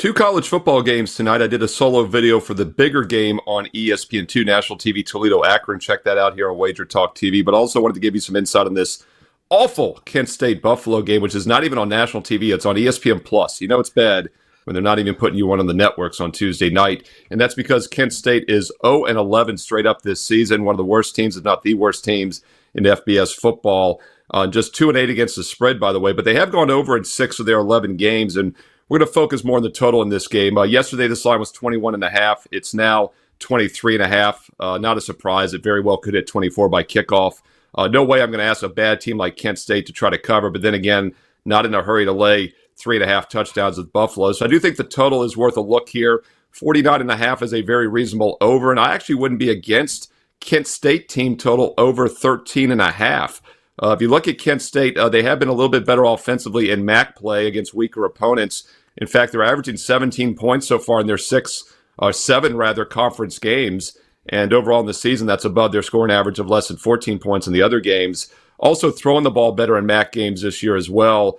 Two college football games tonight. I did a solo video for the bigger game on ESPN2 National TV Toledo Akron. Check that out here on Wager Talk TV. But also wanted to give you some insight on this awful Kent State Buffalo game, which is not even on national TV. It's on ESPN Plus. You know it's bad when they're not even putting you on the networks on Tuesday night. And that's because Kent State is 0-11 straight up this season. One of the worst teams, if not the worst teams in FBS football. Just 2-8 against the spread, by the way. But they have gone over in 6 of their 11 games. And we're going to focus more on the total in this game. Yesterday, this line was 21.5. It's now 23.5. Not a surprise. It very well could hit 24 by kickoff. No way I'm going to ask a bad team like Kent State to try to cover. But then again, not in a hurry to lay 3.5 touchdowns with Buffalo. So I do think the total is worth a look here. 49.5 is a very reasonable over. And I actually wouldn't be against Kent State team total over 13.5. If you look at Kent State, they have been a little bit better offensively in MAC play against weaker opponents. In fact, they're averaging 17 points so far in their seven conference games. And overall in the season, that's above their scoring average of less than 14 points in the other games. Also throwing the ball better in MAC games this year as well.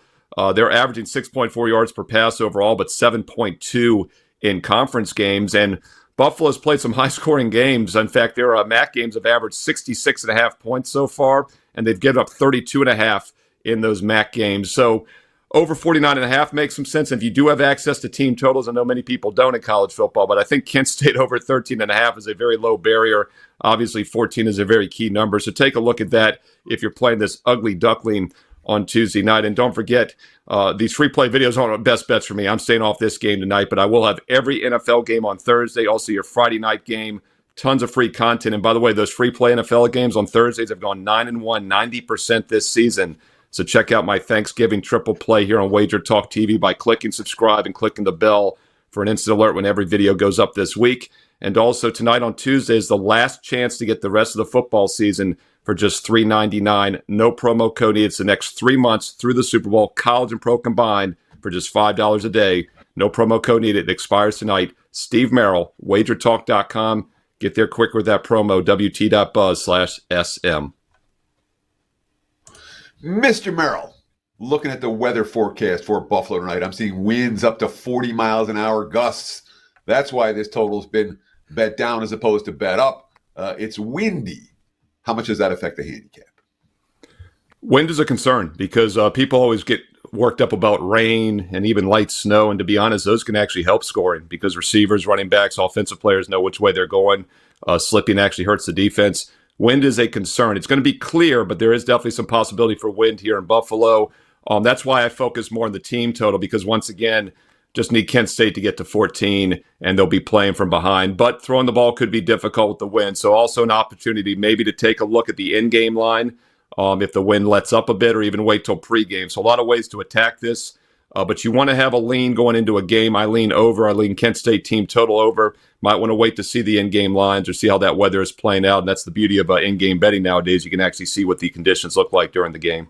They're averaging 6.4 yards per pass overall, but 7.2 in conference games. And Buffalo's played some high-scoring games. In fact, their MAC games have averaged 66.5 points so far, and they've given up 32.5 in those MAC games. So over 49.5 makes some sense. If you do have access to team totals, I know many people don't in college football, but I think Kent State over 13.5 is a very low barrier. Obviously, 14 is a very key number. So take a look at that if you're playing this ugly duckling on Tuesday night. And don't forget, these free play videos aren't best bets for me. I'm staying off this game tonight, but I will have every NFL game on Thursday, also your Friday night game, tons of free content. And by the way, those free play NFL games on Thursdays have gone 9-1, 90% this season. So check out my Thanksgiving triple play here on Wager Talk TV by clicking subscribe and clicking the bell for an instant alert when every video goes up this week. And also tonight on Tuesday is the last chance to get the rest of the football season for just $3.99. No promo code needed. It's the next 3 months through the Super Bowl, college and pro combined, for just $5 a day. No promo code needed. It expires tonight. Steve Merrill, wagertalk.com. Get there quick with that promo, wt.buzz/SM. Mr. Merrill, looking at the weather forecast for Buffalo tonight, I'm seeing winds up to 40 miles an hour, gusts. That's why this total's been bet down as opposed to bet up. It's windy. How much does that affect the handicap? Wind is a concern because people always get worked up about rain and even light snow. And to be honest, those can actually help scoring because receivers, running backs, offensive players know which way they're going. Slipping actually hurts the defense. Wind is a concern. It's going to be clear, but there is definitely some possibility for wind here in Buffalo. That's why I focus more on the team total because, once again, just need Kent State to get to 14, and they'll be playing from behind. But throwing the ball could be difficult with the wind, so also an opportunity maybe to take a look at the in-game line if the wind lets up a bit or even wait till pregame. So a lot of ways to attack this. But you want to have a lean going into a game. I lean over. I lean Kent State team total over. Might want to wait to see the in-game lines or see how that weather is playing out. And that's the beauty of in-game betting nowadays. You can actually see what the conditions look like during the game.